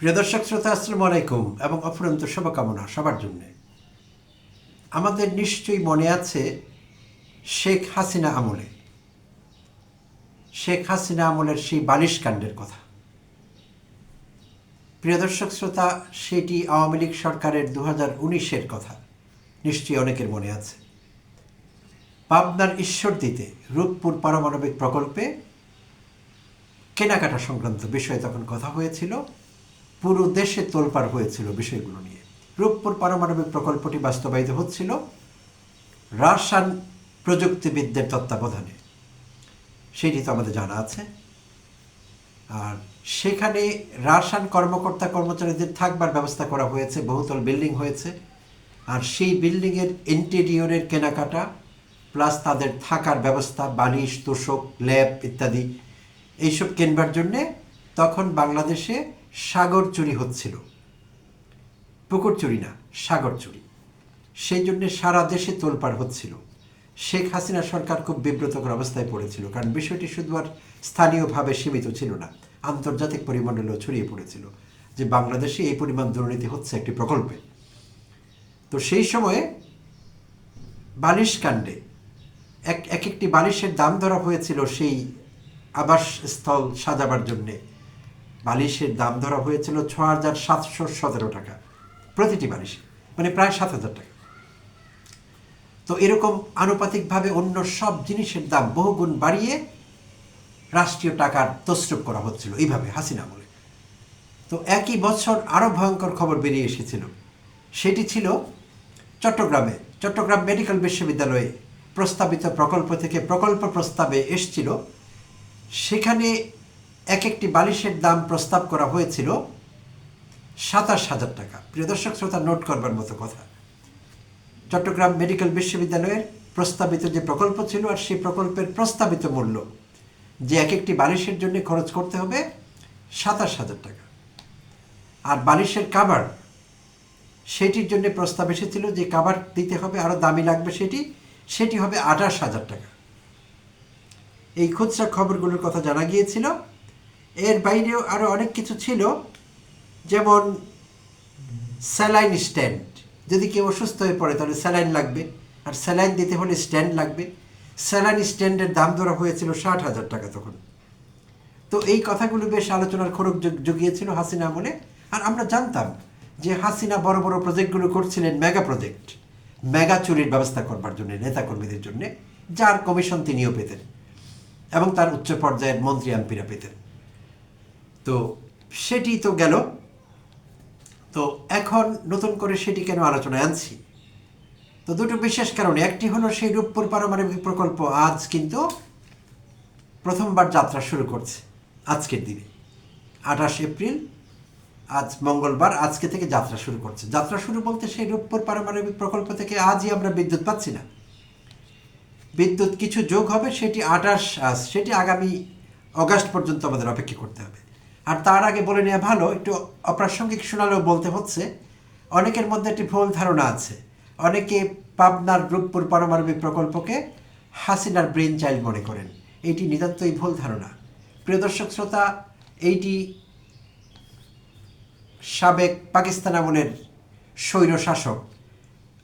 প্রিয় দর্শক শ্রোতা, আসসালামু আলাইকুম এবং অফুরন্ত শুভকামনা সবার জন্যে। আমাদের নিশ্চয়ই মনে আছে শেখ হাসিনা আমলের সেই বালিশ কাণ্ডের কথা। প্রিয় দর্শক শ্রোতা, সেটি আওয়ামী লীগ সরকারের 2019-এর কথা নিশ্চয়ই অনেকের মনে আছে। পাবনার ঈশ্বরদীতে রূপপুর পারমাণবিক প্রকল্পে কেনাকাটা সংক্রান্ত বিষয়ে তখন কথা হয়েছিল। পুরো দেশে তোলপাড় হয়েছিল বিষয়গুলো নিয়ে। রূপপুর পারমাণবিক প্রকল্পটি বাস্তবায়িত হচ্ছিল রাসায়ন প্রযুক্তিবিদদের তত্ত্বাবধানে, সেটি তো আমাদের জানা আছে। আর সেখানে রাসায়ন কর্মকর্তা কর্মচারীদের থাকবার ব্যবস্থা করা হয়েছে, বহুতল বিল্ডিং হয়েছে। আর সেই বিল্ডিংয়ের ইন্টেরিয়রের কেনাকাটা প্লাস তাদের থাকার ব্যবস্থা, বালিশ, তোষক, ল্যাব ইত্যাদি এইসব কেনবার জন্যে তখন বাংলাদেশে সাগর চুরি হচ্ছিল। পুকুর চুরি না, সাগর চুরি। সেই জন্যে সারা দেশে তোলপাড় হচ্ছিল। শেখ হাসিনা সরকার খুব বিব্রতকর অবস্থায় পড়েছিল, কারণ বিষয়টি শুধু আর স্থানীয়ভাবে সীমিত ছিল না, আন্তর্জাতিক পরিমণ্ডলেও ছড়িয়ে পড়েছিল যে বাংলাদেশে এই পরিমাণ দুর্নীতি হচ্ছে একটি প্রকল্পে। তো সেই সময়ে বালিশ কাণ্ডে একটি বালিশের দাম ধরা হয়েছিল। সেই আবাসস্থল সাজাবার জন্যে বালিশের দাম ধরা হয়েছিল 6,717 টাকা প্রতিটি বালিশে, মানে প্রায় 7,000 টাকা। তো এরকম আনুপাতিকভাবে অন্য সব জিনিসের দাম বহুগুণ বাড়িয়ে রাষ্ট্রীয় টাকার তসরুপ করা হচ্ছিল এইভাবে হাসিনা আমলে। তো একই বছর আরও ভয়ঙ্কর খবর বেরিয়ে এসেছিল। সেটি ছিল চট্টগ্রাম মেডিকেল বিশ্ববিদ্যালয়ে প্রস্তাবিত প্রকল্প থেকে প্রকল্প প্রস্তাবে এসছিল। সেখানে একটি বালিশের দাম প্রস্তাব করা হয়েছিল 27,000 টাকা। প্রিয় দর্শক শ্রোতা, নোট করবার মতো কথা। চট্টগ্রাম মেডিকেল বিশ্ববিদ্যালয়ের প্রস্তাবিত যে প্রকল্প ছিল, আর সেই প্রকল্পের প্রস্তাবিত মূল্য যে একটি বালিশের জন্য খরচ করতে হবে 27,000 টাকা। আর বালিশের কাভার, সেটির জন্য প্রস্তাব এসেছিল যে কাভার দিতে হবে, আরও দামি লাগবে সেটি হবে 28,000 টাকা। এই খুচরা খবরগুলোর কথা জানা গিয়েছিল। এর বাইরেও আরও অনেক কিছু ছিল, যেমন স্যালাইন স্ট্যান্ড। যদি কেউ অসুস্থ হয়ে পড়ে তাহলে স্যালাইন লাগবে, আর স্যালাইন দিতে হলে স্ট্যান্ড লাগবে। স্যালাইন স্ট্যান্ডের দাম ধরা হয়েছিল 60,000 টাকা তখন। তো এই কথাগুলো বেশ আলোচনার খোরাক জুগিয়েছিল হাসিনা আমলে। আর আমরা জানতাম যে হাসিনা বড় বড় প্রজেক্টগুলো করছিলেন, মেগা চুরির ব্যবস্থা করবার জন্য নেতাকর্মীদের জন্য, যার কমিশন তিনিও পেতেন এবং তার উচ্চ পর্যায়ের মন্ত্রী এমপিরা পেতেন। তো সেটি তো গেল। তো এখন নতুন করে সেটি কেন আলোচনায় আনছি? তো দুটো বিশেষ কারণে। একটি হলো সেই রূপপুর পারমাণবিক প্রকল্প আজ কিন্তু প্রথমবার যাত্রা শুরু করছে আজকের দিনে, 28 এপ্রিল, আজ মঙ্গলবার। আজকে থেকে যাত্রা শুরু করছে। যাত্রা শুরু বলতে সেই রূপপুর পারমাণবিক প্রকল্প থেকে আজই আমরা বিদ্যুৎ পাচ্ছি না, বিদ্যুৎ কিছু যোগ হবে। সেটি আগামী অগাস্ট পর্যন্ত আমাদের অপেক্ষা করতে হবে। আর তার আগে বলে নেওয়া ভালো, একটু অপ্রাসঙ্গিক শোনালেও বলতে হচ্ছে, অনেকের মধ্যে একটি ভুল ধারণা আছে। অনেকে পাবনার রূপপুর পারমাণবিক প্রকল্পকে হাসিনার ব্রেন চাইল্ড মনে করেন। এইটি নিতান্তই ভুল ধারণা। প্রিয় দর্শক শ্রোতা, এইটি সাবেক পাকিস্তান আমলের স্বৈর শাসক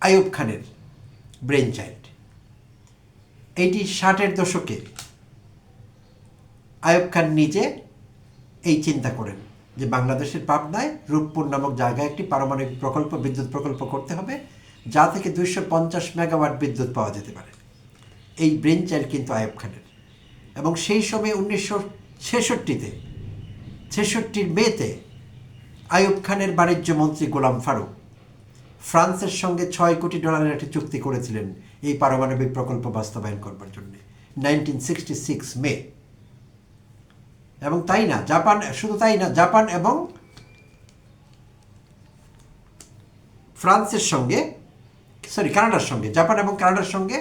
আইয়ুব খানের ব্রেন চাইল্ড। এইটি 60-এর দশকে আইয়ুব খান নিজে এই চিন্তা করেন যে বাংলাদেশের পাবনায় রূপপুর নামক জায়গায় একটি পারমাণবিক বিদ্যুৎ প্রকল্প করতে হবে, যা থেকে 250 মেগাওয়াট বিদ্যুৎ পাওয়া যেতে পারে। এই ব্রেন চাইল্ড কিন্তু আইয়ুব খানের। এবং সেই সময় 1966-র মেতে আইয়ুব খানের বাণিজ্য মন্ত্রী গোলাম ফারুক ফ্রান্সের সঙ্গে $6 কোটি একটি চুক্তি করেছিলেন এই পারমাণবিক প্রকল্প বাস্তবায়ন করবার জন্য, 1966 মে। এবং জাপান এবং কানাডার সঙ্গে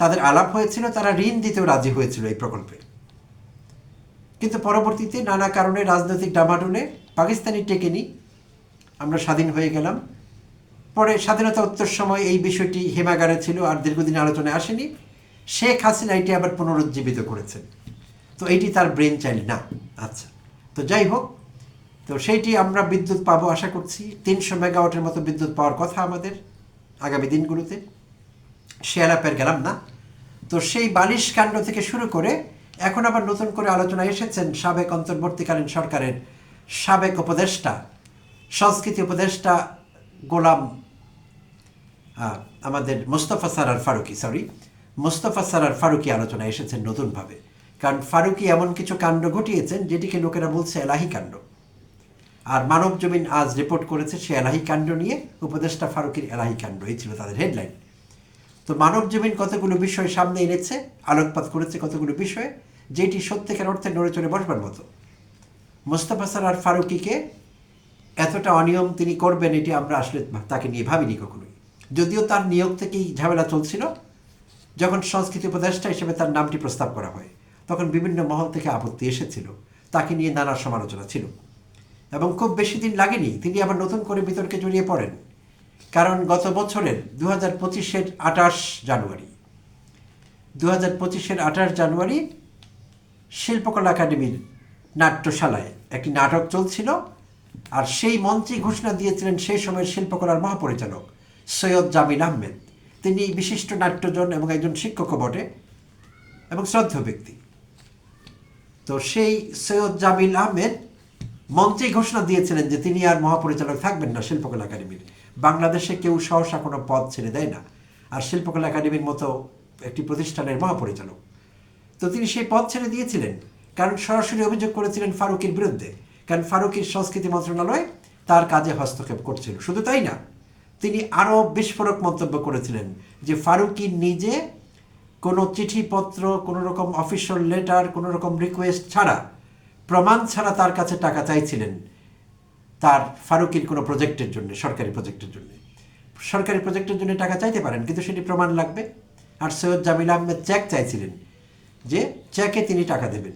তাদের আলাপ হয়েছিল। তারা ঋণ দিতেও রাজি হয়েছিল এই প্রকল্পে। কিন্তু পরবর্তীতে নানা কারণে, রাজনৈতিক ডামাডোলে পাকিস্তানি টেকেনি, আমরা স্বাধীন হয়ে গেলাম। পরে স্বাধীনতা উত্তর সময় এই বিষয়টি হিমাগারে ছিল, আর দীর্ঘদিন আলোচনায় আসেনি। শেখ হাসিনা এটি আবার পুনরুজ্জীবিত করেছেন। তো এইটি তার ব্রেন চাইল্ড না। আচ্ছা, তো যাই হোক, তো সেইটি আমরা বিদ্যুৎ পাবো আশা করছি। 300 মেগাওয়াটের মতো বিদ্যুৎ পাওয়ার কথা আমাদের আগামী দিনগুলোতে, সে আলাপের গেলাম না। তো সেই বালিশ কাণ্ড থেকে শুরু করে এখন আবার নতুন করে আলোচনায় এসেছেন সাবেক অন্তর্বর্তীকালীন সরকারের সাবেক উপদেষ্টা, সংস্কৃতি উপদেষ্টা গোলাম আমাদের মোস্তফা সরোয়ার ফারুকী আলোচনায় এসেছেন নতুনভাবে। কারণ ফারুকী এমন কিছু কাণ্ড ঘটিয়েছেন যেটিকে লোকেরা বলছে এলাহি কাণ্ড, আর মানব জমিন আজ রিপোর্ট করেছে সে এলাহি কাণ্ড নিয়ে, উপদেষ্টা ফারুকীর এলাহি কাণ্ড, এই ছিল তাদের হেডলাইন। তো মানব জমিন কতগুলো বিষয় সামনে এনেছে, আলোকপাত করেছে কতগুলো বিষয়ে, যেটি সত্যিকার অর্থে নড়ে চড়ে বসবার মতো। মোস্তফা সরোয়ার ফারুকীকে এতটা অনিয়ম তিনি করবেন এটি আমরা আসলে তাকে নিয়ে ভাবিনি কখনোই। যদিও তার নিয়োগ থেকেই ঝামেলা চলছিল, যখন সংস্কৃতি উপদেষ্টা হিসেবে তার নামটি প্রস্তাব করা হয় তখন বিভিন্ন মহল থেকে আপত্তি এসেছিল, তাকে নিয়ে নানা সমালোচনা ছিল, এবং খুব বেশি দিন লাগেনি তিনি আবার নতুন করে বিতর্কে জড়িয়ে পড়েন। কারণ গত বছরের 2025-এর 28 জানুয়ারি শিল্পকলা একাডেমির নাট্যশালায় একটি নাটক চলছিল, আর সেই মঞ্চে ঘোষণা দিয়েছিলেন সেই সময়ের শিল্পকলার মহাপরিচালক সৈয়দ জামিল আহমেদ। তিনি বিশিষ্ট নাট্যজন এবং একজন শিক্ষকও বটে এবং শ্রদ্ধেয় ব্যক্তি। তো সেই সৈয়দ জামিল আহমেদ মঞ্চে ঘোষণা দিয়েছিলেন যে তিনি আর মহাপরিচালক থাকবেন না শিল্পকলা একাডেমির। বাংলাদেশে কেউ সহসা কোনো পদ ছেড়ে দেয় না, আর শিল্পকলা একাডেমির মতো একটি প্রতিষ্ঠানের মহাপরিচালক। তো তিনি সেই পদ ছেড়ে দিয়েছিলেন, কারণ সরাসরি অভিযোগ করেছিলেন ফারুকীর বিরুদ্ধে, কারণ ফারুকীর সংস্কৃতি মন্ত্রণালয় তার কাজে হস্তক্ষেপ করছিল। শুধু তাই না, তিনি আরও বিস্ফোরক মন্তব্য করেছিলেন যে ফারুকী নিজে কোনো চিঠিপত্র, কোনো রকম অফিসিয়াল লেটার, কোনো রকম রিকোয়েস্ট ছাড়া, প্রমাণ ছাড়া তার কাছে টাকা চাইছিলেন তার ফারুকীর কোনো প্রজেক্টের জন্য, সরকারি প্রজেক্টের জন্য। সরকারি প্রজেক্টের জন্য টাকা চাইতে পারেন, কিন্তু সেটি প্রমাণ লাগবে। আর সৈয়দ জামিল আহমেদ চেক চাইছিলেন, যে চেকে তিনি টাকা দেবেন।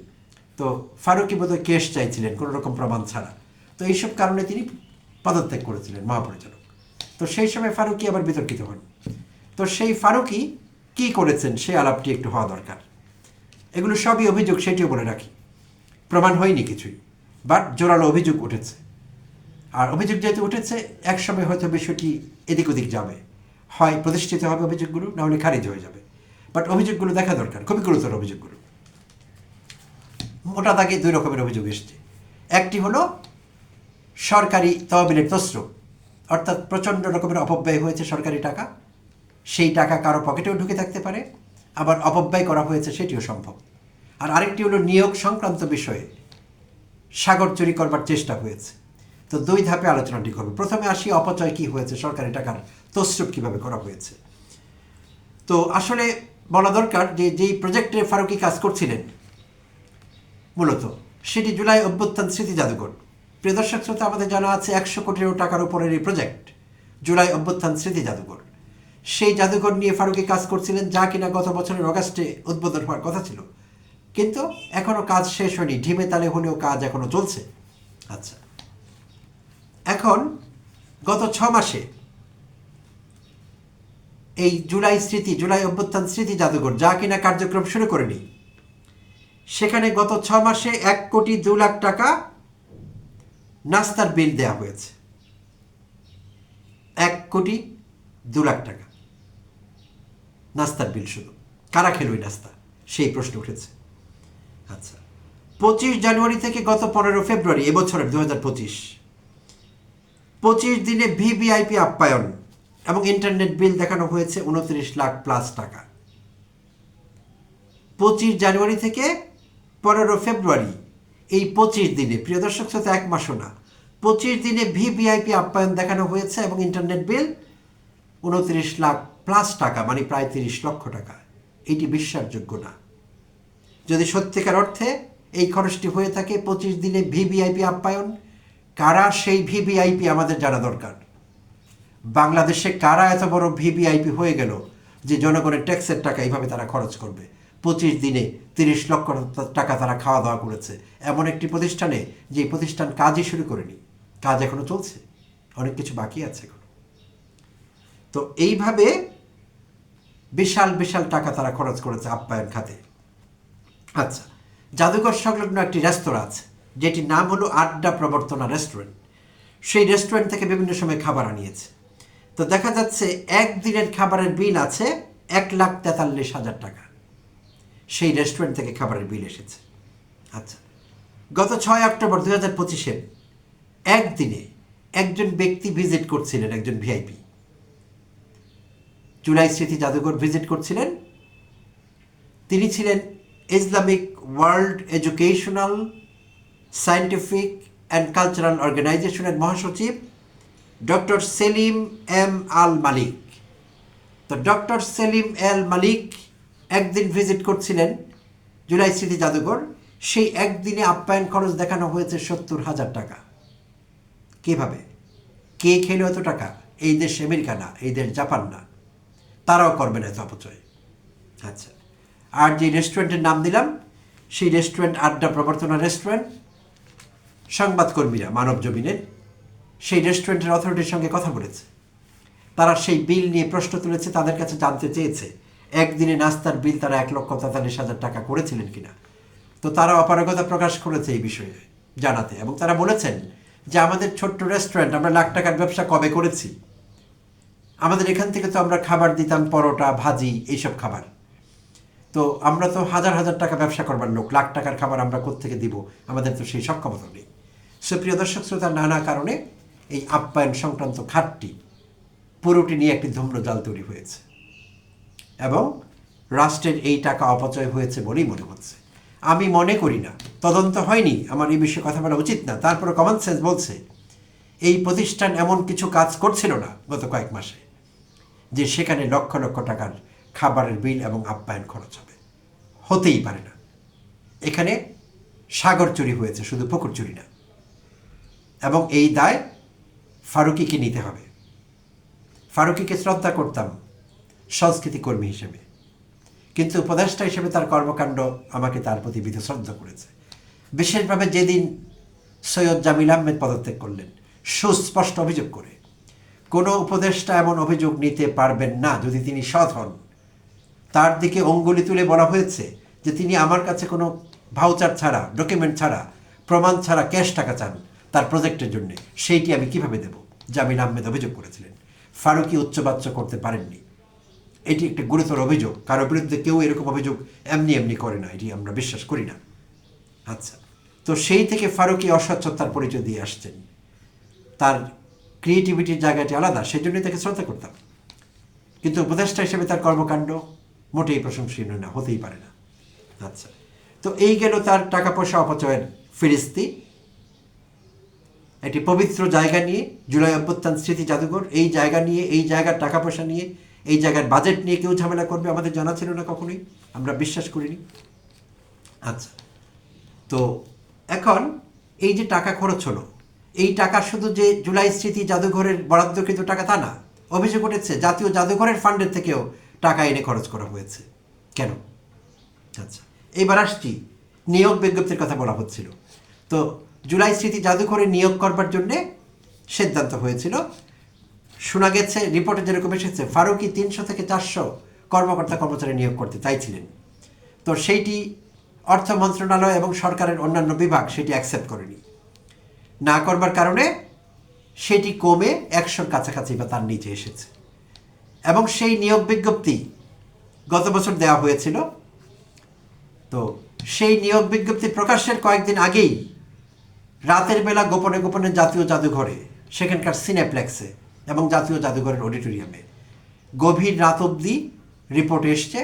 তো ফারুকী বোধহয় কেস চাইছিলেন কোনো রকম প্রমাণ ছাড়া। তো এইসব কারণে তিনি পদত্যাগ করেছিলেন মহাপরিচালক। তো সেই সময় ফারুকী আবার বিতর্কিত হন। তো সেই ফারুকী কী করেছেন সে আলাপটি একটু হওয়া দরকার। এগুলো সবই অভিযোগ, সেটিও বলে রাখি, প্রমাণ হয়নি কিছুই, বাট জোরালো অভিযোগ উঠেছে। আর অভিযোগ যেহেতু উঠেছে, একসময় হয়তো বিষয়টি এদিক ওদিক যাবে, হয় প্রতিষ্ঠিত হবে অভিযোগগুলো, না হলে খারিজ হয়ে যাবে। বাট অভিযোগগুলো দেখা দরকার, খুবই গুরুতর অভিযোগগুলো। মোটা দাগে 2 রকমের অভিযোগ এসছে। একটি হলো সরকারি তহবিলের তছরূপ, অর্থাৎ প্রচণ্ড রকমের অপব্যয় হয়েছে সরকারি টাকা, সেই টাকা কারো পকেটেও ঢুকে থাকতে পারে, আবার অপব্যয় করা হয়েছে সেটিও সম্ভব। আর আরেকটি হলো নিয়োগ সংক্রান্ত বিষয়ে সাগর চুরি করবার চেষ্টা হয়েছে। তো 2 ধাপে আলোচনাটি করবে। প্রথমে আসি অপচয় কী হয়েছে, সরকারি টাকার তছরূপ কীভাবে করা হয়েছে। তো আসলে বলা দরকার যে যেই প্রজেক্টে ফারুকী কাজ করছিলেন মূলত, সেটি জুলাই অভ্যুত্থান স্মৃতি জাদুঘর। প্রিয় দর্শক শ্রোতা, আমাদের জানা আছে 100 কোটি টাকার উপরের এই প্রজেক্ট জুলাই অভ্যুত্থান স্মৃতি জাদুঘর। সেই জাদুঘর নিয়ে ফারুকী কাজ করছিলেন, যা কিনা গত বছরের অগাস্টে উদ্বোধন হওয়ার কথা ছিল, কিন্তু এখনও কাজ শেষ হয়নি, ঢিমে তালে হলেও কাজ এখনও চলছে। আচ্ছা, এখন গত 6 মাসে এই জুলাই অভ্যুত্থান স্মৃতি জাদুঘর, যা কিনা কার্যক্রম শুরু করেনি, সেখানে গত 6 মাসে 1,02,00,000 টাকা নাস্তার বিল দেওয়া হয়েছে। 1,02,00,000 টাকা নাস্তার বিল। শুধু কারা খেলো এই নাস্তা, সেই প্রশ্ন উঠেছে। আচ্ছা, 25 জানুয়ারি থেকে গত 15 ফেব্রুয়ারি এবছরের 2025 দিনে ভিভিআইপি আপ্যায়ন এবং ইন্টারনেট বিল দেখানো হয়েছে 29 লাখ প্লাস টাকা। 25 জানুয়ারি থেকে 15 ফেব্রুয়ারি, এই 25 দিনে, প্রিয় দর্শক শ্রোতা, 1 মাসও না, 25 দিনে ভিভিআইপি আপ্যায়ন দেখানো হয়েছে এবং ইন্টারনেট বিল 29 লাখ প্লাস টাকা, মানে প্রায় 30 লক্ষ টাকা। এটি বিশ্বাসযোগ্য না। যদি সত্যিকার অর্থে এই খরচটি হয়ে থাকে 25 দিনে ভিভিআইপি আপ্যায়ন, কারা সেই ভিভিআইপি আমাদের জানা দরকার। বাংলাদেশে কারা এত বড় ভিভিআইপি হয়ে গেল যে জনগণের ট্যাক্সের টাকা এইভাবে তারা খরচ করবে? 25 দিনে 30 লক্ষ টাকা তারা খাওয়া দাওয়া করেছে এমন একটি প্রতিষ্ঠানে, যে প্রতিষ্ঠান কাজই শুরু করেনি, কাজ এখনো চলছে, অনেক কিছু বাকি আছে এখন। তো এইভাবে বিশাল বিশাল টাকা তারা খরচ করেছে আপ্যায়ন খাতে। আচ্ছা, জাদুঘর সংলগ্ন একটি রেস্তোরাঁ আছে, যেটির নাম হলো আড্ডা প্রবর্তনা রেস্টুরেন্ট। সেই রেস্টুরেন্ট থেকে বিভিন্ন সময় খাবার আনিয়েছে। তো দেখা যাচ্ছে একদিনের খাবারের বিল আছে 1,43,000 টাকা। সেই রেস্টুরেন্ট থেকে খাবারের বিল এসেছে। আচ্ছা, গত 6 অক্টোবর 2025 একদিনে একজন ব্যক্তি ভিজিট করছিলেন, একজন ভিআইপি জুলাই স্মৃতি জাদুঘর ভিজিট করছিলেন। তিনি ছিলেন Islamic world educational scientific and cultural অর্গানাইজেশনের মহাসচিব ডক্টর সেলিম এম আল মালিক। তো ডক্টর সেলিম এল মালিক একদিন ভিজিট করছিলেন জুলাই স্মৃতি জাদুঘর। সেই একদিনে আপ্যায়ন খরচ দেখানো হয়েছে 70,000 টাকা। কীভাবে, কে খেলো এত টাকা? এই দেশ আমেরিকা না, এই দেশ জাপান না, তারাও করবে না এত অপচয়। আচ্ছা, আর যে রেস্টুরেন্টের নাম দিলাম সেই রেস্টুরেন্ট আড্ডা প্রবর্তনা রেস্টুরেন্ট। সংবাদকর্মীরা মানব জমিনের সেই রেস্টুরেন্টের অথরিটির সঙ্গে কথা বলেছে। তারা সেই বিল নিয়ে প্রশ্ন তুলেছে, তাদের কাছে জানতে চেয়েছে একদিনে নাস্তার বিল তারা 1,43,000 টাকা করেছিলেন কিনা। তো তারা অপারগতা প্রকাশ করেছে এই বিষয়ে জানাতে, এবং তারা বলেছেন যে আমাদের ছোট্ট রেস্টুরেন্ট, আমরা লাখ টাকার ব্যবসা কবে করেছি? আমাদের এখান থেকে তো আমরা খাবার দিতাম পরোটা, ভাজি, এইসব খাবার। তো আমরা তো হাজার হাজার টাকা ব্যবসা করবার লোক, লাখ টাকার খাবার আমরা কোত্থেকে দিব? আমাদের তো সেই সক্ষমতা নেই। সুপ্রিয় দর্শক শ্রোতা, নানা কারণে এই আপ্যায়ন সংক্রান্ত খাতটি পুরোটি নিয়ে একটি ধূম্রজাল তৈরি হয়েছে এবং রাষ্ট্রের এই টাকা অপচয় হয়েছে বলেই মনে হচ্ছে। আমি মনে করি না, তদন্ত হয়নি, আমার এই বিষয়ে কথা বলা উচিত না, তারপরে কমন সেন্স বলছে এই প্রতিষ্ঠান এমন কিছু কাজ করছিল না গত কয়েক মাসে যে সেখানে লক্ষ লক্ষ টাকার খাবারের বিল এবং আপ্যায়ন খরচ হবে। হতেই পারে না। এখানে সাগর চুরি হয়েছে, শুধু পুকুর চুরি না। এবং এই দায় ফারুকীকে নিতে হবে। ফারুকীকে শ্রদ্ধা করতাম সংস্কৃতি কর্মী হিসেবে, কিন্তু উপদেষ্টা হিসেবে তার কর্মকাণ্ড আমাকে তার প্রতি শ্রদ্ধা করেছে। বিশেষভাবে যেদিন সৈয়দ জামিল আহমেদ পদত্যাগ করলেন সুস্পষ্ট অভিযোগ করে, কোনো উপদেষ্টা এমন অভিযোগ নিতে পারবেন না যদি তিনি সৎ হন। তার দিকে অঙ্গুলি তুলে বলা হয়েছে যে তিনি আমার কাছে কোনো ভাউচার ছাড়া, ডকুমেন্ট ছাড়া, প্রমাণ ছাড়া ক্যাশ টাকা চান তার প্রজেক্টের জন্য, সেইটি আমি কিভাবে দেব? জামিল আহমেদ অভিযোগ করেছিলেন। ফারুকী উচ্চবাচ্য করতে পারেননি। এটি একটি গুরুতর অভিযোগ। কারো বিরুদ্ধে কেউ এরকম অভিযোগ এমনি এমনি করে না, এটি আমরা বিশ্বাস করি না। আচ্ছা, তো সেই থেকে ফারুকী অস্বচ্ছতার পরিচয় দিয়ে আসছেন। তার ক্রিয়েটিভিটির জায়গাটি আলাদা, সেই জন্যই তাকে শ্রদ্ধা করতাম। কিন্তু উপদেষ্টা হিসেবে তার কর্মকাণ্ড মোটেই প্রশংসনীয় না, হতেই পারে না। আচ্ছা, তো এই গেল তার টাকা পয়সা অপচয়ের ফিরিস্তি। একটি পবিত্র জায়গা নিয়ে জুলাই অভ্যুত্থান স্মৃতি জাদুঘর, এই জায়গা নিয়ে, এই জায়গার টাকা পয়সা নিয়ে, এই জায়গার বাজেট নিয়ে কেউ ঝামেলা করবে আমাদের জানা ছিল না কখনোই, আমরা বিশ্বাস করিনি। আচ্ছা, তো এখন এই যে টাকা খরচ হলো, এই টাকা শুধু যে জুলাই স্মৃতি জাদুঘরের বরাদ্দকৃত টাকা তা না, অভিযোগ উঠেছে জাতীয় জাদুঘরের ফান্ডের থেকেও টাকা এনে খরচ করা হয়েছে। কেন? আচ্ছা, এইবার আসছি, নিয়োগ বিজ্ঞপ্তির কথা বলা হচ্ছিল। তো জুলাই স্মৃতি জাদুঘরে নিয়োগ করবার জন্যে সিদ্ধান্ত হয়েছিল। শোনা গেছে, রিপোর্টে যেরকম এসেছে, ফারুকী 300 থেকে 400 কর্মকর্তা কর্মচারী নিয়োগ করতে চাইছিলেন। তো সেইটি অর্থ মন্ত্রণালয় এবং সরকারের অন্যান্য বিভাগ সেটি অ্যাকসেপ্ট করেনি। না করবার কারণে সেটি কমে 100-র কাছাকাছি বা তার নিচে এসেছে। এবং সেই নিয়োগ বিজ্ঞপ্তি গত বছর দেওয়া হয়েছিল। তো সেই নিয়োগ বিজ্ঞপ্তি প্রকাশের কয়েকদিন আগেই রাতের বেলা গোপনে গোপনে জাতীয় জাদুঘরে, সেখানকার সিনেপ্লেক্সে এবং জাতীয় জাদুঘরের অডিটোরিয়ামে গভীর রাত অবধি রিপোর্ট এসছে,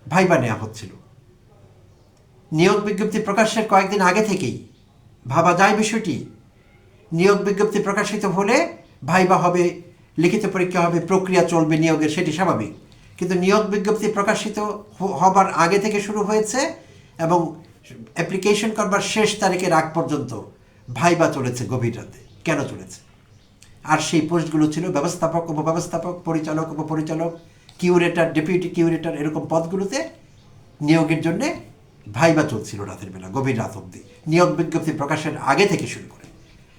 ভাইবা নেওয়া হচ্ছিল। নিয়োগ বিজ্ঞপ্তি প্রকাশের কয়েকদিন আগে থেকেই ভাবা যায় বিষয়টি। নিয়োগ বিজ্ঞপ্তি প্রকাশিত হলে ভাইবা হবে, লিখিত পরীক্ষা হবে, প্রক্রিয়া চলবে নিয়োগের, সেটি স্বাভাবিক। কিন্তু নিয়োগ বিজ্ঞপ্তি প্রকাশিত হবার আগে থেকে শুরু হয়েছে এবং অ্যাপ্লিকেশন করবার শেষ তারিখের আগ পর্যন্ত ভাইবা চলেছে গভীর রাতে। কেন চলেছে? আর সেই পোস্টগুলো ছিল ব্যবস্থাপক, উপব্যবস্থাপক, পরিচালক, উপপরিচালক, কিউরেটর, ডেপুটি কিউরেটর, এরকম পদগুলোতে নিয়োগের জন্যে ভাইবা চলছিল রাতের বেলা, গভীর রাত অবধি, নিয়োগ বিজ্ঞপ্তি প্রকাশের আগে থেকে শুরু করে।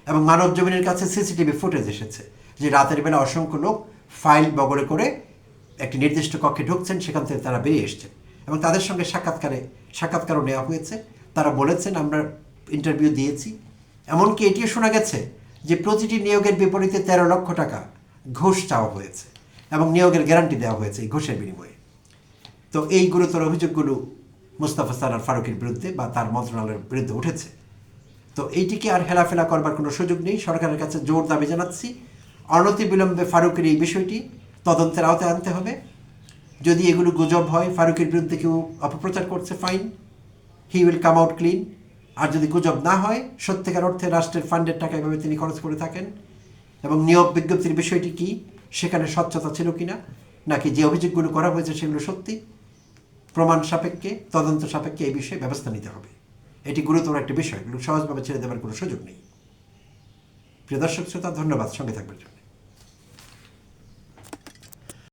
এবং মানব জমিনের কাছে সিসিটিভি ফুটেজ এসেছে যে রাতের বেলা অসংখ্য লোক ফাইল বগলে করে একটি নির্দিষ্ট কক্ষে ঢুকছেন, সেখান থেকে তারা বেরিয়ে এসছেন এবং তাদের সঙ্গে সাক্ষাৎকারও নেওয়া হয়েছে। তারা বলেছেন আমরা ইন্টারভিউ দিয়েছি। এমনকি এটিও শোনা গেছে যে প্রতিটি নিয়োগের বিপরীতে 13 লক্ষ টাকা ঘুষ চাওয়া হয়েছে এবং নিয়োগের গ্যারান্টি দেওয়া হয়েছে এই ঘুষের বিনিময়ে। তো এই গুরুতর অভিযোগগুলো মোস্তফা সরোয়ার ফারুকের বিরুদ্ধে বা তার মন্ত্রণালয়ের বিরুদ্ধে উঠেছে। তো এইটিকে আর হেলাফেলা করবার কোনো সুযোগ নেই। সরকারের কাছে জোর দাবি জানাচ্ছি, অনতিবিলম্বে ফারুকের এই বিষয়টি তদন্তের আওতায় আনতে হবে। যদি এগুলো গুজব হয়, ফারুকের বিরুদ্ধে কেউ অপপ্রচার করছে, fine, he will come out clean. আর যদি গুজব না হয়, সত্যিকার অর্থে রাষ্ট্রের ফান্ডের টাকা এভাবে তিনি খরচ করে থাকেন এবং নিয়োগ বিজ্ঞপ্তির বিষয়টি কি, সেখানে স্বচ্ছতা ছিল কিনা, নাকি যে অভিযোগগুলো করা হয়েছে সেগুলো সত্যি, প্রমাণ সাপেক্ষে, তদন্ত সাপেক্ষে এই বিষয়ে ব্যবস্থা নিতে হবে। এটি গুরুতর একটি বিষয়, এগুলো সহজভাবে ছেড়ে দেওয়ার কোনো সুযোগ নেই। প্রিয় দর্শক শ্রোতা, ধন্যবাদ সঙ্গে থাকবার জন্য।